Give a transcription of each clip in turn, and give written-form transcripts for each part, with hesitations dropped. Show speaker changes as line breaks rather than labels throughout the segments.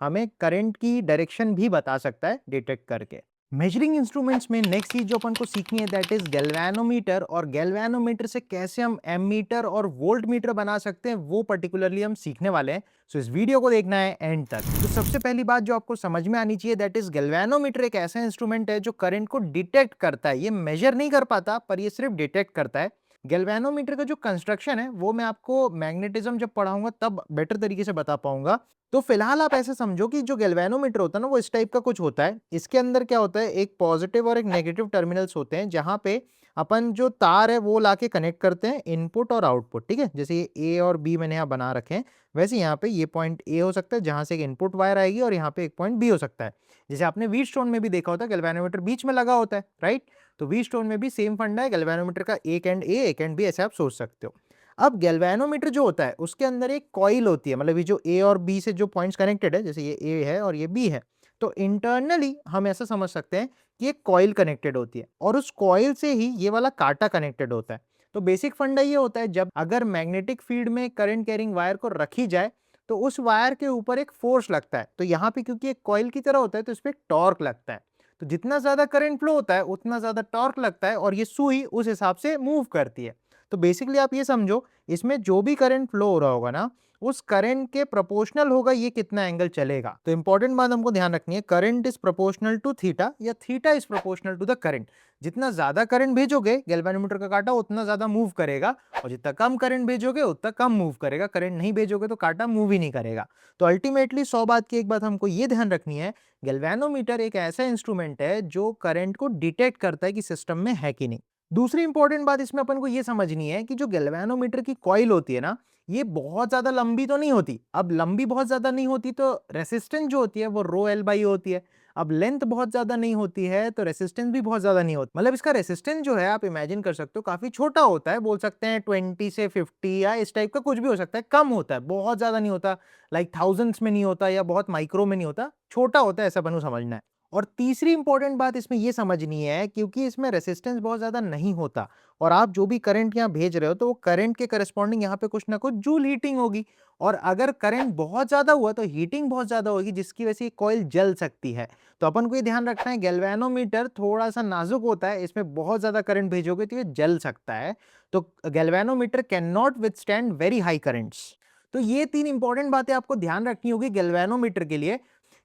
हमें करंट की डायरेक्शन भी बता सकता है डिटेक्ट करके। मेजरिंग इंस्ट्रूमेंट्स में नेक्स्ट चीज जो अपन को सीखनी है दैट इज गैल्वेनोमीटर, और गैल्वेनोमीटर से कैसे हम एमीटर और वोल्ट मीटर बना सकते हैं वो पर्टिकुलरली हम सीखने वाले हैं। सो इस वीडियो को देखना है एंड तक। तो सबसे पहली बात जो आपको समझ में आनी चाहिए दैट इज गैल्वेनोमीटर एक ऐसा इंस्ट्रूमेंट है जो करंट को डिटेक्ट करता है। ये मेजर नहीं कर पाता पर ये सिर्फ डिटेक्ट करता है। गैल्वेनोमीटर का जो कंस्ट्रक्शन है वो मैं आपको मैग्नेटिज्म जब पढ़ाऊंगा तब बेटर तरीके से बता पाऊंगा। तो फिलहाल आप ऐसे समझो कि जो गैल्वेनोमीटर होता है ना वो इस टाइप का कुछ होता है। इसके अंदर क्या होता है, एक पॉजिटिव और एक नेगेटिव टर्मिनल्स होते हैं जहां पे अपन जो तार है वो लाके कनेक्ट करते हैं इनपुट और आउटपुट। ठीक है, जैसे ये ए और बी मैंने यहाँ बना रखे हैं, वैसे यहाँ पे ये पॉइंट ए हो सकता है जहां से एक इनपुट वायर आएगी और यहाँ पे एक पॉइंट बी हो सकता है। जैसे आपने व्हीट स्टोन में भी देखा होता है गैल्वेनोमीटर बीच में लगा होता है, राइट। तो व्हीट स्टोन में भी सेम फंडा है, गैल्वेनोमीटर का एक एंड ए एक एंड बी ऐसे आप सोच सकते हो। अब गैल्वेनोमीटर जो होता है उसके अंदर एक कॉइल होती है, मतलब ये जो ए और बी से जो पॉइंट्स कनेक्टेड है, जैसे ये ए है और ये बी है, तो इंटरनली हम ऐसा समझ सकते हैं कि एक कॉइल कनेक्टेड होती है और उस कॉइल से ही ये वाला कांटा कनेक्टेड होता है। तो बेसिक फंडा ये होता है, जब अगर मैग्नेटिक फील्ड में करंट कैरिंग वायर को रखी जाए तो उस वायर के ऊपर एक फोर्स लगता है। तो यहाँ पे क्योंकि एक कॉइल की तरह होता है तो इस पर एक टॉर्क लगता है। तो जितना ज्यादा करंट फ्लो होता है उतना ज्यादा टॉर्क लगता है और ये सुई उस हिसाब से मूव करती है। तो बेसिकली आप ये समझो, इसमें जो भी करंट फ्लो हो रहा होगा ना उस करंट के प्रोपोर्शनल होगा ये कितना एंगल चलेगा। तो इंपॉर्टेंट बात हमको ध्यान रखनी है, current is proportional to theta या theta is proportional to the current. जितना ज्यादा करंट भेजोगे गैल्वेनोमीटर का कांटा उतना ज्यादा मूव करेगा, और जितना कम करंट भेजोगे उतना कम मूव करेगा। करंट नहीं भेजोगे तो कांटा मूव ही नहीं करेगा। तो अल्टीमेटली 100 बात की एक बात हमको ये ध्यान रखनी है, गैल्वेनोमीटर एक ऐसा इंस्ट्रूमेंट है जो करंट को डिटेक्ट करता है कि सिस्टम में है कि नहीं। दूसरी इंपॉर्टेंट बात इसमें अपन को ये समझनी है कि जो गैल्वेनोमीटर की कॉइल होती है ना, ये बहुत ज्यादा लंबी तो नहीं होती। अब लंबी बहुत ज्यादा नहीं होती तो रेसिस्टेंस जो होती है वो रो एल बाई होती है। अब लेंथ बहुत ज्यादा नहीं होती है तो रेसिस्टेंस भी बहुत ज्यादा नहीं होती। मतलब इसका रेसिस्टेंस जो है आप इमेजिन कर सकते हो काफी छोटा होता है, बोल सकते हैं 20 से 50 या इस टाइप का कुछ भी हो सकता है, कम होता है, बहुत ज्यादा नहीं होता, लाइक थाउजेंड्स में नहीं होता या बहुत माइक्रो में नहीं होता, छोटा होता है, ऐसा बनू समझना है। और तीसरी इंपॉर्टेंट बात इसमें यह समझनी है, क्योंकि इसमें रेसिस्टेंस बहुत ज्यादा नहीं होता और आप जो भी करंट यहाँ भेज रहे हो तो वो करंट के करस्पॉन्डिंग यहाँ पे कुछ ना कुछ जूल हीटिंग होगी। और अगर करंट बहुत ज्यादा हुआ तो हीटिंग बहुत ज्यादा होगी जिसकी वजह से कॉइल जल सकती है। तो अपन को ये ध्यान रखना है, गैल्वेनोमीटर थोड़ा सा नाजुक होता है, इसमें बहुत ज्यादा करंट भेजोगे तो ये जल सकता है। तो galvanometer can not withstand very high currents. तो ये तीन इंपॉर्टेंट बातें आपको ध्यान रखनी होगी गैल्वेनोमीटर के लिए।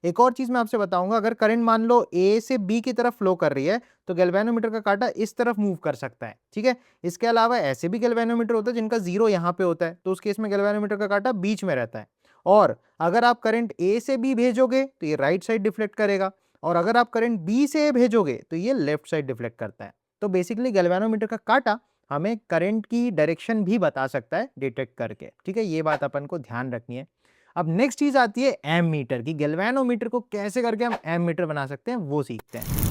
एक और चीज मैं आपसे बताऊंगा, अगर करंट मान लो ए से बी की तरफ फ्लो कर रही है तो गैल्वेनोमीटर का कांटा इस तरफ मूव कर सकता है। ठीक है, इसके अलावा ऐसे भी गैल्वेनोमीटर होता है जिनका जीरो यहाँ पे होता है, तो उस केस में गैल्वेनोमीटर का कांटा बीच में रहता है। और अगर आप करंट ए से बी भेजोगे तो ये राइट साइड डिफ्लेक्ट करेगा, और अगर आप करंट बी से ए भेजोगे तो ये लेफ्ट साइड डिफ्लेक्ट करता है। तो बेसिकली गैल्वेनोमीटर का कांटा हमें करंट की डायरेक्शन भी बता सकता है डिटेक्ट करके। ठीक है, ये बात अपन को ध्यान रखनी है। अब नेक्स्ट चीज आती है एम मीटर की। गैल्वेनोमीटर को कैसे करके हम एम मीटर बना सकते हैं वो सीखते हैं।